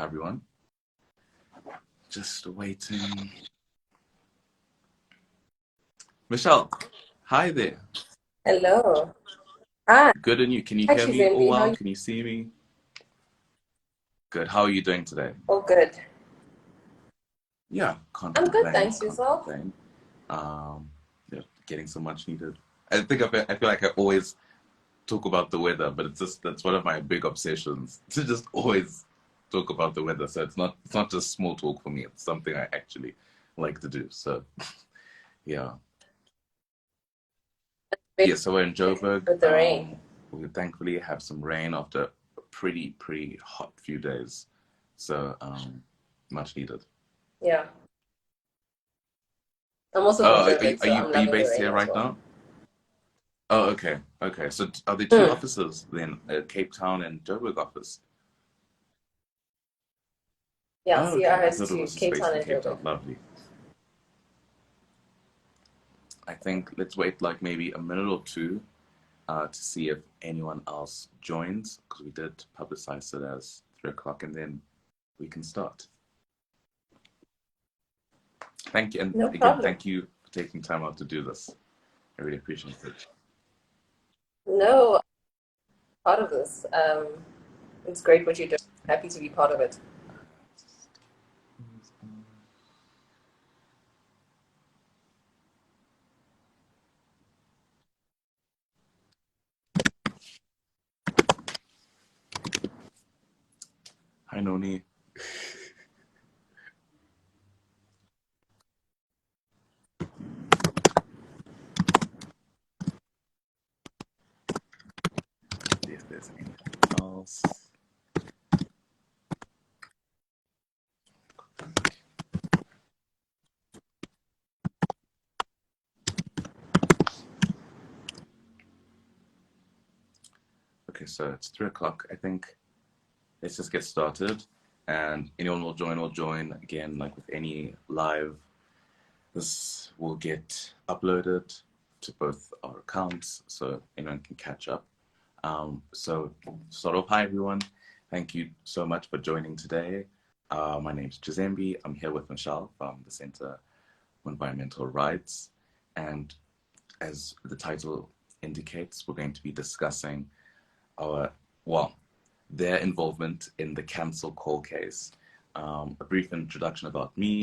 Hi, everyone. Just waiting. Michelle, hi there. Hello. Hi. Good and you. Can you Hi, hear me all Chizembi. How are well? you? Can you see me? Good. How are you doing today? All good. Yeah, can't I'm good, complain. thanks. Can't Yourself? complain. Um, yeah, getting so much needed. I feel like I always talk about the weather, but that's one of my big obsessions to just always talk about the weather. So it's not just small talk for me. It's something I actually like to do. So yeah. Great Yeah, so we're in Joburg. with the rain. We thankfully have some rain after a pretty hot few days. So much needed. Yeah. I'm also from Oh, are you Joburg, are so you I'm are you loving the based rain here as right well. now? Oh, okay, okay. So are there two Hmm. offices then? Cape Town and Joburg office? Yeah, Oh, okay. CR I has thought it two, was just Cape based Town in and Cape Joburg. Town. Lovely. I think let's wait like maybe a minute or two to see if anyone else joins because we did publicize it as 3 o'clock and then we can start. Thank you. And No again, problem. thank you for taking time out to do this. I really appreciate it. No, part of this. It's great what you're doing. Happy to be part of it. Hi, Noni. See if there's anything else. Okay, so it's 3 o'clock. I think let's just get started. And anyone will join again, like with any live. This will get uploaded to both our accounts so anyone can catch up. So, sort of, hi everyone. Thank you so much for joining today. My name is Chizembi. I'm here with Michelle from the Center for Environmental Rights. And as the title indicates, we're going to be discussing our, well, their involvement in the cancel call case. A brief introduction about me.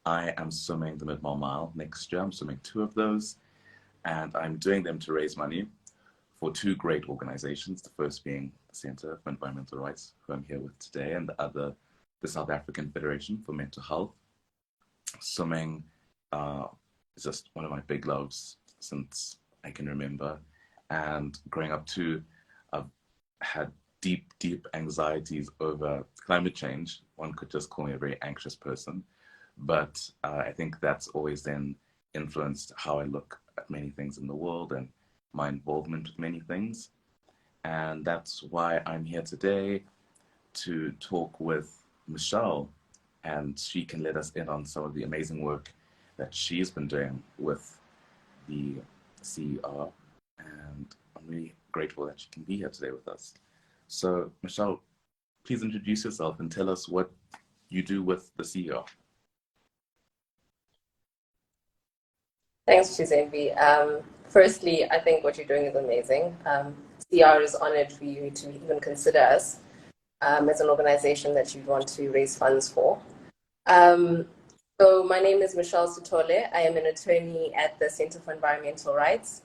I am swimming the Midmar Mile next year. I'm swimming 2 of those, and I'm doing them to raise money for 2 great organizations. The first being the Center for Environmental Rights, who I'm here with today, and the other, the South African Federation for Mental Health. Swimming is just one of my big loves since I can remember. And growing up too, I've had deep anxieties over climate change. One could just call me a very anxious person. But I think that's always then influenced how I look at many things in the world and my involvement with many things. And that's why I'm here today to talk with Michelle, and she can let us in on some of the amazing work that she's been doing with the CER. And I'm really grateful that she can be here today with us. So, Michelle, please introduce yourself and tell us what you do with the CER. Thanks, Chizembi. Firstly, I think what you're doing is amazing. CR is honored for you to even consider us as an organization that you'd want to raise funds for. Um, so my name is Michelle Sithole. I am an attorney at the Center for Environmental Rights.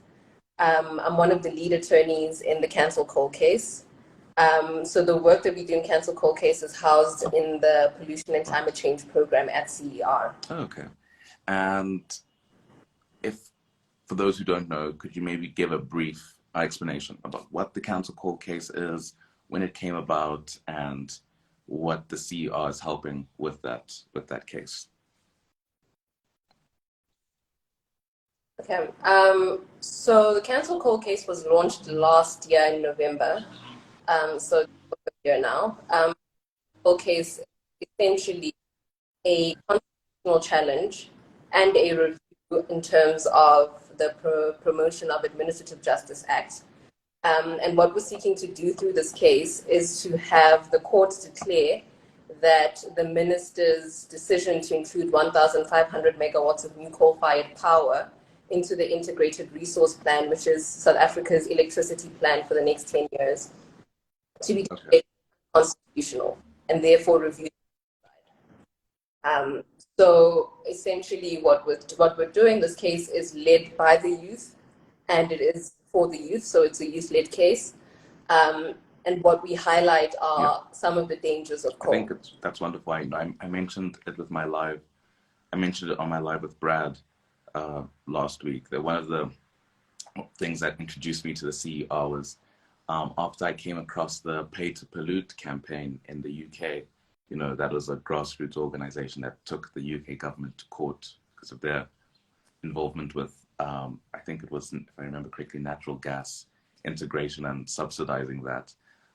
I'm one of the lead attorneys in the cancel call case. So the work that we do in cancel call case is housed in the pollution and climate change program at CER. Okay. And if, for those who don't know, could you maybe give a brief explanation about what the cancel call case is, when it came about, and what the CER is helping with that case? Okay. So the cancel call case was launched last year in November. So a year now. Call case is essentially a constitutional challenge and a review in terms of the Promotion of Administrative Justice Act. And what we're seeking to do through this case is to have the courts declare that the minister's decision to include 1,500 megawatts of new coal-fired power into the integrated resource plan, which is South Africa's electricity plan for the next 10 years, to be declared constitutional and therefore reviewed. So essentially what we're doing, this case is led by the youth and it is for the youth, so it's a youth-led case. And what we highlight are some of the dangers of coal. I think that's wonderful. I mentioned it with my live. I mentioned it on my live with Brad last week. That one of the things that introduced me to the CER was after I came across the Pay to Pollute campaign in the UK. You know, that was a grassroots organization that took the UK government to court because of their involvement with, I think it was, if I remember correctly, natural gas integration and subsidizing that.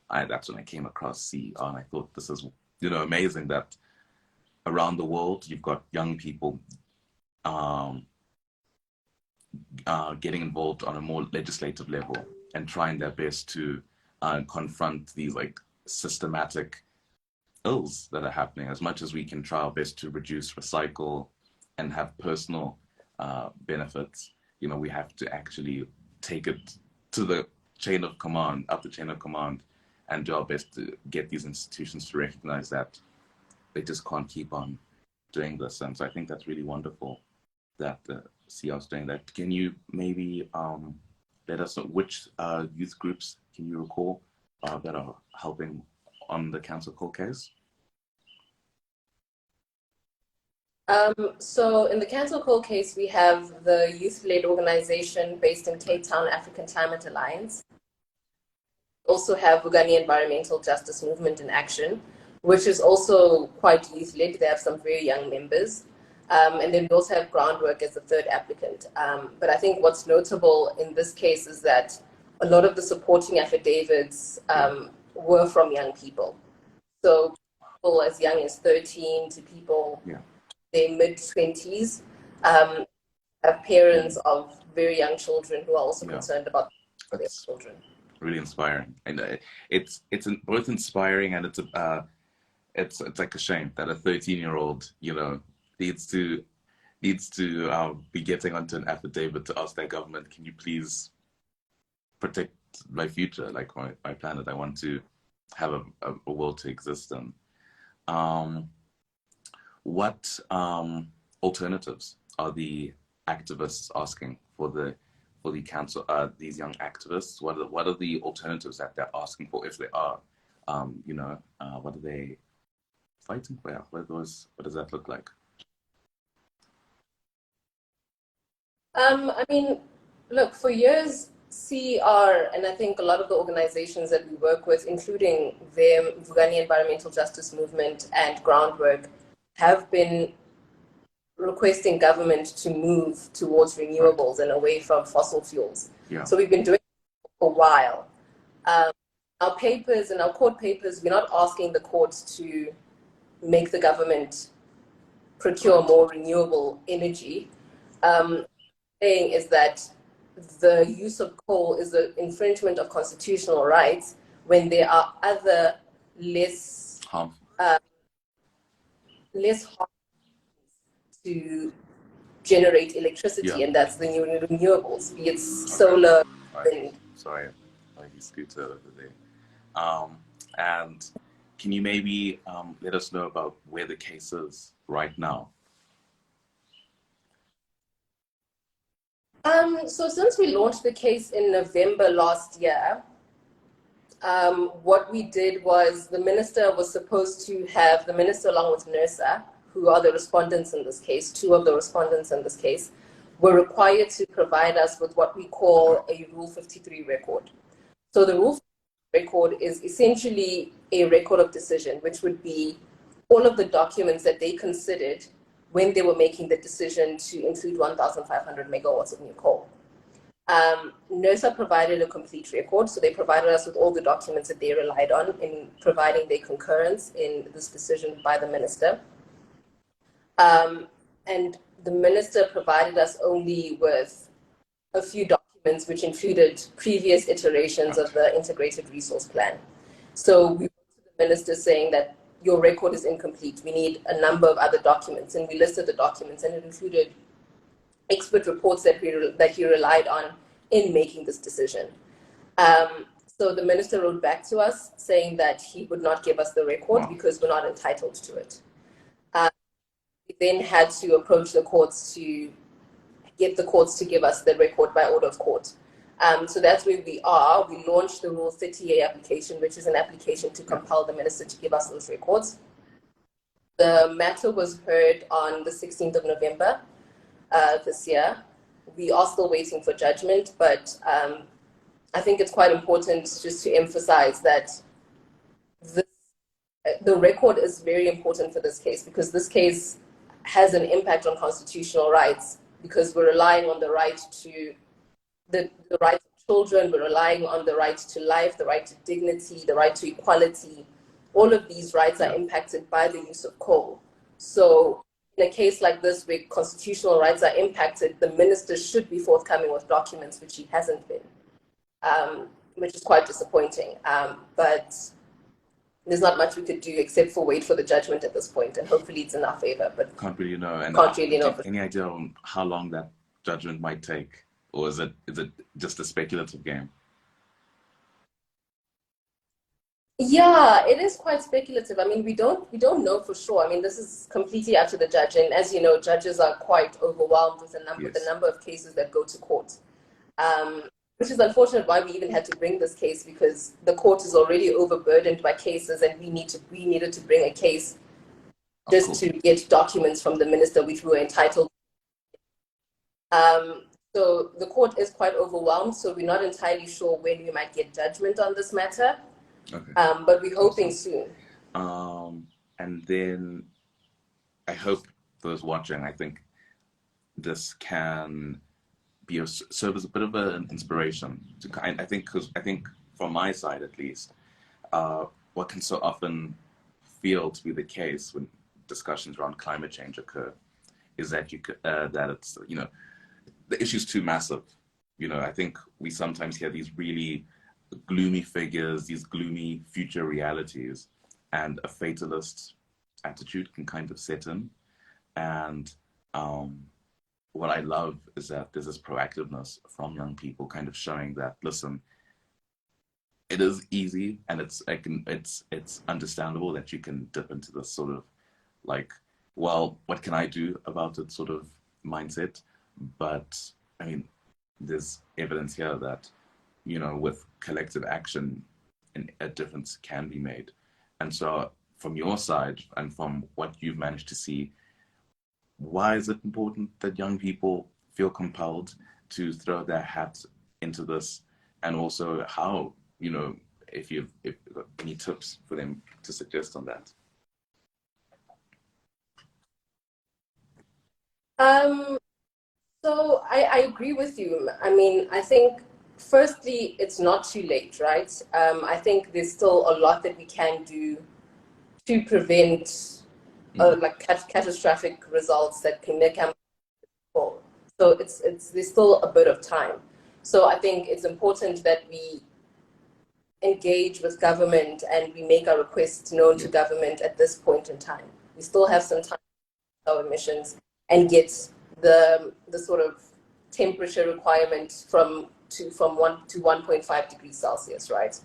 That's when I came across CER, and I thought this is, you know, amazing that around the world you've got young people getting involved on a more legislative level and trying their best to confront these like systematic ills that are happening. As much as we can try our best to reduce, recycle, and have personal benefits, you know, we have to actually take it to the chain of command, up the chain of command, and do our best to get these institutions to recognize that they just can't keep on doing this. And so I think that's really wonderful that the CER is doing that. Can you maybe let us know which youth groups can you recall that are helping on the council coal case? So in the Cancel Coal case, we have the youth-led organization based in Cape Town, African Climate Alliance. We also have Vugani Environmental Justice Movement in Action, which is also quite youth-led. They have some very young members. And then we also have Groundwork as the third applicant. But I think what's notable in this case is that a lot of the supporting affidavits were from young people. So people as young as 13 to people their mid-20s have parents of very young children who are also concerned about their children. Really inspiring, and it's both inspiring and it's like a shame that a 13-year-old, you know, needs to be getting onto an affidavit to ask their government, can you please protect my future, like my planet? I want to have a world to exist in. What alternatives are the activists asking for the council? These young activists, what are the alternatives that they're asking for, if they are? You know, what are they fighting for? What does that look like? I mean, look, for years, CER, and I think a lot of the organizations that we work with, including the Vugani Environmental Justice Movement and Groundwork, have been requesting government to move towards renewables and away from fossil fuels. So we've been doing it for a while. Our papers and our court papers, we're not asking the courts to make the government procure more renewable energy. Saying is that the use of coal is an infringement of constitutional rights when there are other less harmful to generate electricity, and that's the new renewables, be it solar, wind. Sorry, like you scooter over there. And can you maybe let us know about where the case is right now? So since we launched the case in November last year, what we did was the minister was supposed to have, the minister along with NERSA, who are the respondents in this case, two of the respondents in this case, were required to provide us with what we call a Rule 53 record. So the Rule 53 record is essentially a record of decision, which would be all of the documents that they considered when they were making the decision to include 1,500 megawatts of new coal. NERSA provided a complete record, so they provided us with all the documents that they relied on in providing their concurrence in this decision by the minister. And the minister provided us only with a few documents which included previous iterations of the integrated resource plan. So we went to the minister saying that your record is incomplete. We need a number of other documents. And we listed the documents, and it included expert reports that he relied on in making this decision. So the minister wrote back to us saying that he would not give us the record because we're not entitled to it. We then had to approach the courts to get the courts to give us the record by order of court. So that's where we are. We launched the Rule 30A application, which is an application to compel the minister to give us those records. The matter was heard on the 16th of November this year. We are still waiting for judgment, but I think it's quite important just to emphasize that the record is very important for this case, because this case has an impact on constitutional rights, because we're relying on the right to the rights of children, we're relying on the right to life, the right to dignity, the right to equality. All of these rights are impacted by the use of coal. So in a case like this, where constitutional rights are impacted, the minister should be forthcoming with documents, which he hasn't been, which is quite disappointing. But there's not much we could do except for wait for the judgment at this point, and hopefully it's in our favor. But can't really know. And can't really know. Any idea on how long that judgment might take, or is it just a speculative game? Yeah, it is quite speculative. I mean, we don't know for sure. I mean, this is completely up to the judge, and as you know, judges are quite overwhelmed with the number of cases that go to court, which is unfortunate. Why we even had to bring this case, because the court is already overburdened by cases, and we needed to bring a case just to get documents from the minister, which we were entitled. So the court is quite overwhelmed. So we're not entirely sure when we might get judgment on this matter. Okay. But we're hoping soon. And then I hope those watching, I think this can serve as a bit of an inspiration to I think from my side at least, what can so often feel to be the case when discussions around climate change occur is that that it's, you know, the issue's too massive. You know, I think we sometimes hear these really gloomy figures, these gloomy future realities, and a fatalist attitude can kind of set in. And what I love is that there's this proactiveness from young people kind of showing that, listen, it is easy, and it's understandable that you can dip into this sort of like, well, what can I do about it sort of mindset. But I mean, there's evidence here that, you know, with collective action, a difference can be made. And so from your side and from what you've managed to see, why is it important that young people feel compelled to throw their hat into this? And also how, you know, if you've got any tips for them to suggest on that? So I agree with you. I mean, I think firstly, it's not too late, right? I think there's still a lot that we can do to prevent like catastrophic results that can come. So there's still a bit of time. So I think it's important that we engage with government and we make our requests known to government at this point in time. We still have some time to our emissions and get the sort of temperature requirement from 1 to 1.5 degrees Celsius, right?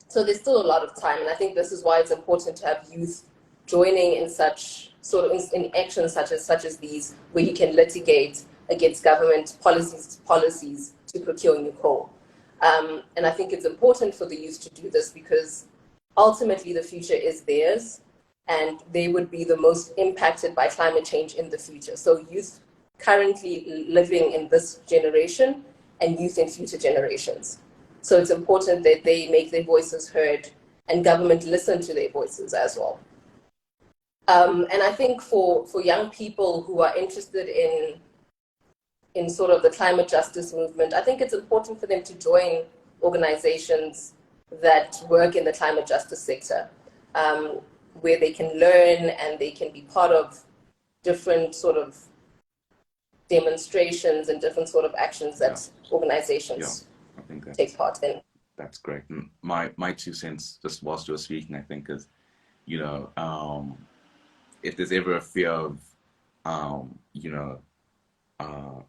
So there's still a lot of time, and I think this is why it's important to have youth joining in such sort of in actions such as these, where you can litigate against government policies to procure new coal. And I think it's important for the youth to do this because ultimately the future is theirs, and they would be the most impacted by climate change in the future. So youth currently living in this generation and youth in future generations. So it's important that they make their voices heard and government listen to their voices as well. And I think for young people who are interested in sort of the climate justice movement, I think it's important for them to join organizations that work in the climate justice sector, where they can learn and they can be part of different sort of demonstrations and different sort of actions that organizations take part in. That's great. And my 2 cents, just whilst you were speaking, I think is, you know, if there's ever a fear of, you know, uh,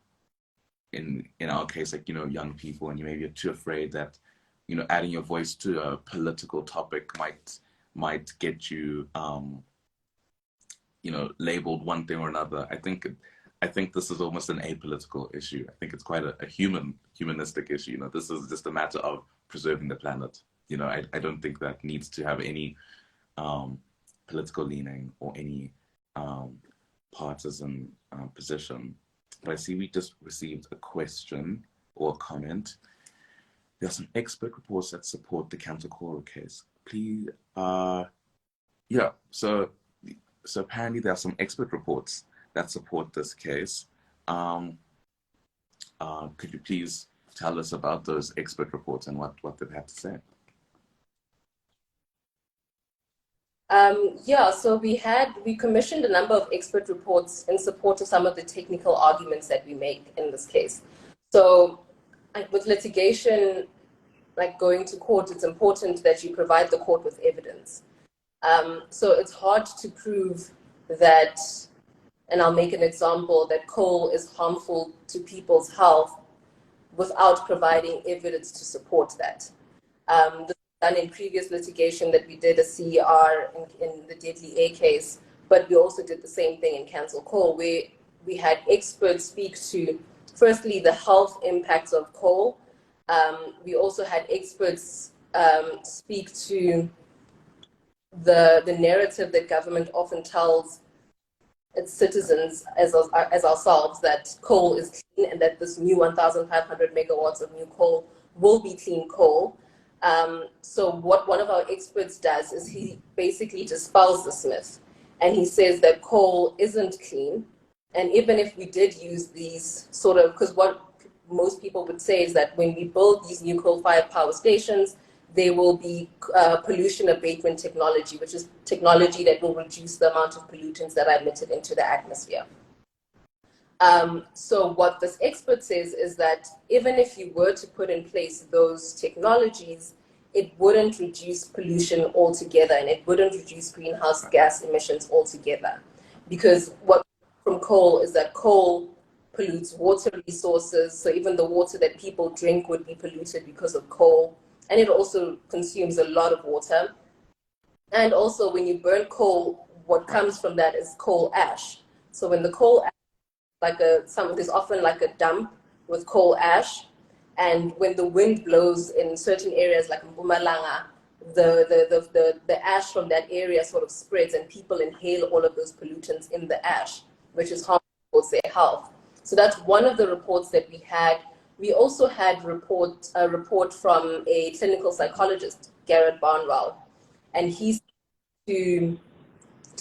in our case, like, you know, young people, and you maybe are too afraid that, you know, adding your voice to a political topic might get you, you know, labeled one thing or another. I think this is almost an apolitical issue. I think it's quite a humanistic issue. You know, this is just a matter of preserving the planet. You know, I don't think that needs to have any um, political leaning or any um, partisan position. But I see we just received a question or a comment. There are some expert reports that support the Council Coral case. Please, yeah. So apparently there are some expert reports that support this case. Um, could you please tell us about those expert reports and what they've had to say? Yeah, so we commissioned a number of expert reports in support of some of the technical arguments that we make in this case. So, like with litigation, like going to court, it's important that you provide the court with evidence. So it's hard to prove that, and I'll make an example, that coal is harmful to people's health without providing evidence to support that. This was done in previous litigation that we did a CER in the Deadly A case, but we also did the same thing in Cancel Coal, where we had experts speak to, firstly, the health impacts of coal. We also had experts speak to the narrative that government often tells its citizens as ourselves that coal is clean and that this new 1,500 megawatts of new coal will be clean coal. So what one of our experts does is he basically dispels this myth, and he says that coal isn't clean. And even if we did use these sort of, because what most people would say is that when we build these new coal-fired power stations, there will be pollution abatement technology, which is technology that will reduce the amount of pollutants that are emitted into the atmosphere. So what this expert says is that even if you were to put in place those technologies, it wouldn't reduce pollution altogether, and it wouldn't reduce greenhouse gas emissions altogether. Because what from coal is that coal pollutes water resources, so even the water that people drink would be polluted because of coal, and it also consumes a lot of water. And also when you burn coal, what comes from that is coal ash. So when the coal ash, there's often like a dump with coal ash, and when the wind blows in certain areas like Mpumalanga, the ash from that area sort of spreads, and people inhale all of those pollutants in the ash, which is harmful for their health. So that's one of the reports that we had. We also had a report from a clinical psychologist, Garrett Barnwell, and he's to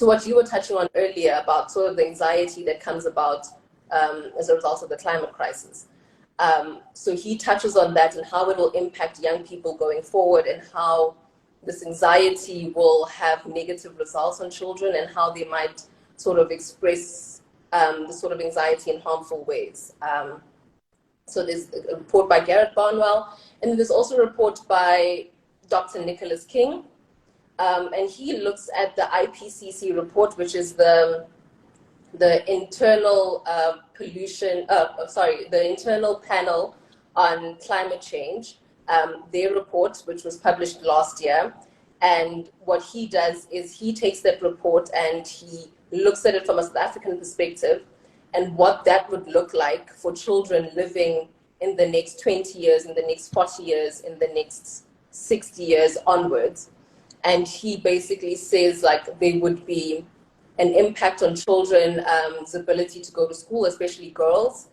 what you were touching on earlier about sort of the anxiety that comes about as a result of the climate crisis. So he touches on that and how it will impact young people going forward, and how this anxiety will have negative results on children, and how they might sort of express the sort of anxiety in harmful ways. So there's a report by Garrett Barnwell, and there's also a report by Dr. Nicholas King, and he looks at the IPCC report, which is the internal the internal panel on climate change, their report, which was published last year. And what he does is he takes that report and he looks at it from a South African perspective, and what that would look like for children living in the next 20 years, in the next 40 years, in the next 60 years onwards. And he basically says like there would be an impact on children's ability to go to school, especially girls.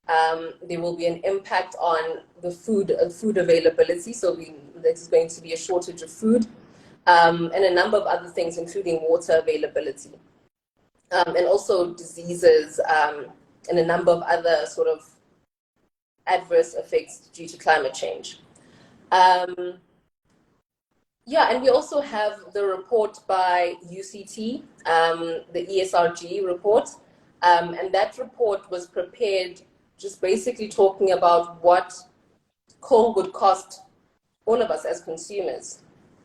There will be an impact on the food availability. So there's going to be a shortage of food, and a number of other things, including water availability, and also diseases, and a number of other sort of adverse effects due to climate change. Yeah, and we also have the report by UCT, the ESRG report, and that report was prepared just basically talking about what coal would cost all of us as consumers,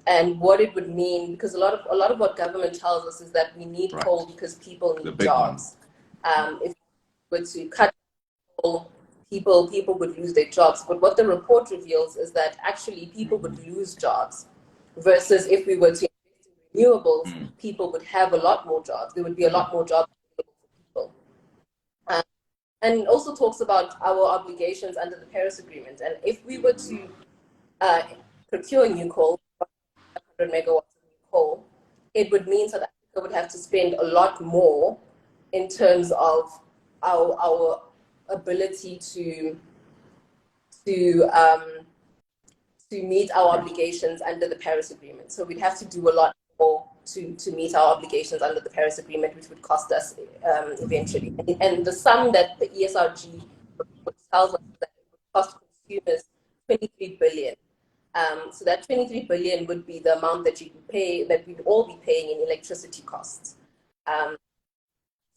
and what it would mean, because a lot of what government tells us is that we need Right. coal because people The need big one. jobs. If we were to cut coal, people would lose their jobs. But what the report reveals is that actually people would lose jobs, versus if we were to invest in renewables, people would have a lot more jobs. There would be a lot more jobs available for people. And also talks about our obligations under the Paris Agreement. And if we were to uh, procure new coal, 500 megawatts of new coal, it would mean South Africa would have to spend a lot more in terms of our ability to um, to meet our obligations under the Paris Agreement. So we'd have to do a lot more to meet our obligations under the Paris Agreement, which would cost us eventually. And the sum that the ESRG tells us that it would cost consumers 23 billion. So that 23 billion would be the amount that you pay, that we'd all be paying in electricity costs.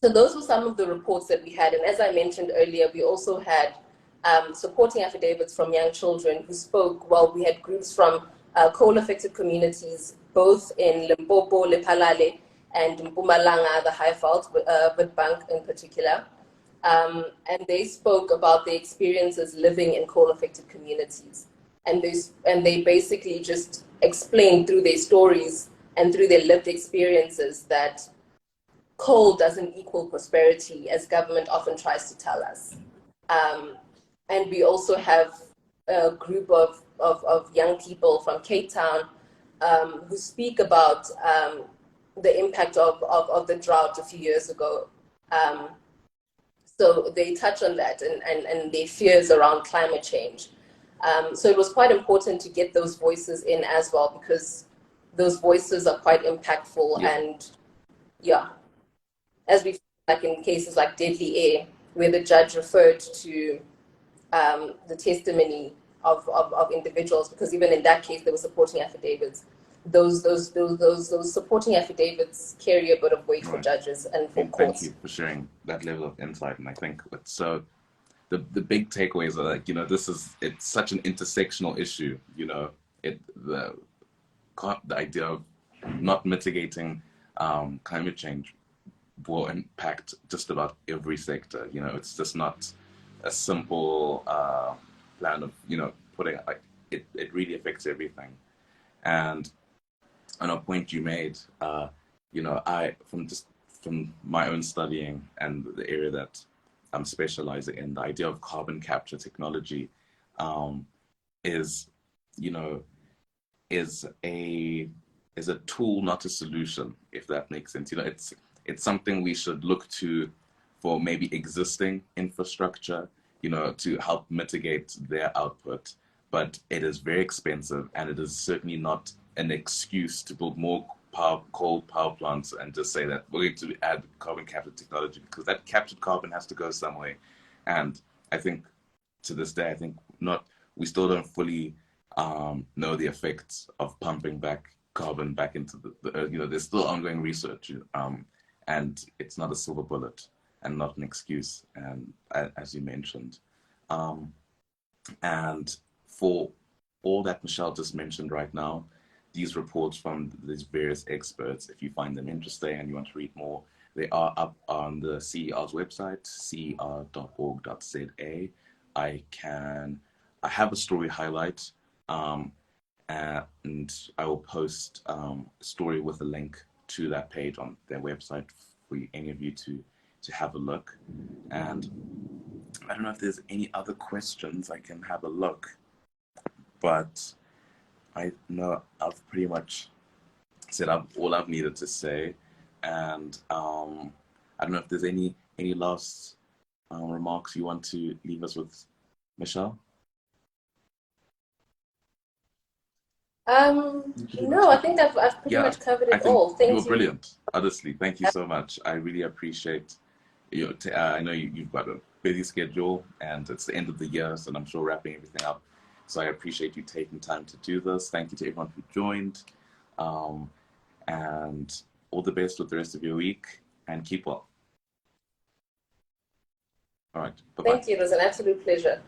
So those were some of the reports that we had. And as I mentioned earlier, we also had supporting affidavits from young children who spoke. Well, we had groups from coal-affected communities, both in Limpopo, Lephalale, and Mpumalanga, the Highveld, Witbank in particular. And they spoke about their experiences living in coal-affected communities. And they basically just explained through their stories and through their lived experiences that coal doesn't equal prosperity, as government often tries to tell us. And we also have a group of young people from Cape Town who speak about the impact of the drought a few years ago. So they touch on that and their fears around climate change. So it was quite important to get those voices in as well, because those voices are quite impactful. And yeah, as we've like in cases like Deadly Air, where the judge referred to the testimony of individuals, because even in that case there were supporting affidavits. Those supporting affidavits carry a bit of weight for judges and for courts. Thank you for sharing that level of insight. And I think it's so the big takeaways are like, it's such an intersectional issue. The idea of not mitigating climate change will impact just about every sector. It's just not a simple plan of putting it really affects everything. And on a point you made, I from my own studying and the area that I'm specializing in, the idea of carbon capture technology is is a tool, not a solution, if that makes sense. It's something we should look to for maybe existing infrastructure, to help mitigate their output. But it is very expensive, and it is certainly not an excuse to build more coal power plants and just say that we're going to add carbon capture technology, because that captured carbon has to go somewhere. And I think to this day, we still don't fully know the effects of pumping back carbon back into the earth. There's still ongoing research, and it's not a silver bullet and not an excuse, and as you mentioned. And for all that Michelle just mentioned right now, these reports from these various experts, if you find them interesting and you want to read more, they are up on the CER's website, cer.org.za. I have a story highlight, and I will post a story with a link to that page on their website for any of you to have a look. And I don't know if there's any other questions. I can have a look, but I know I've pretty much said all I've needed to say. And I don't know if there's any last remarks you want to leave us with, Michelle? No, I think I've pretty much covered it all. Thank you. You were brilliant. Honestly, thank you so much. I really appreciate you. I know you've got a busy schedule, and it's the end of the year, so I'm sure wrapping everything up. So I appreciate you taking time to do this. Thank you to everyone who joined, and all the best with the rest of your week, and keep well. All right. Bye-bye. Thank you. It was an absolute pleasure.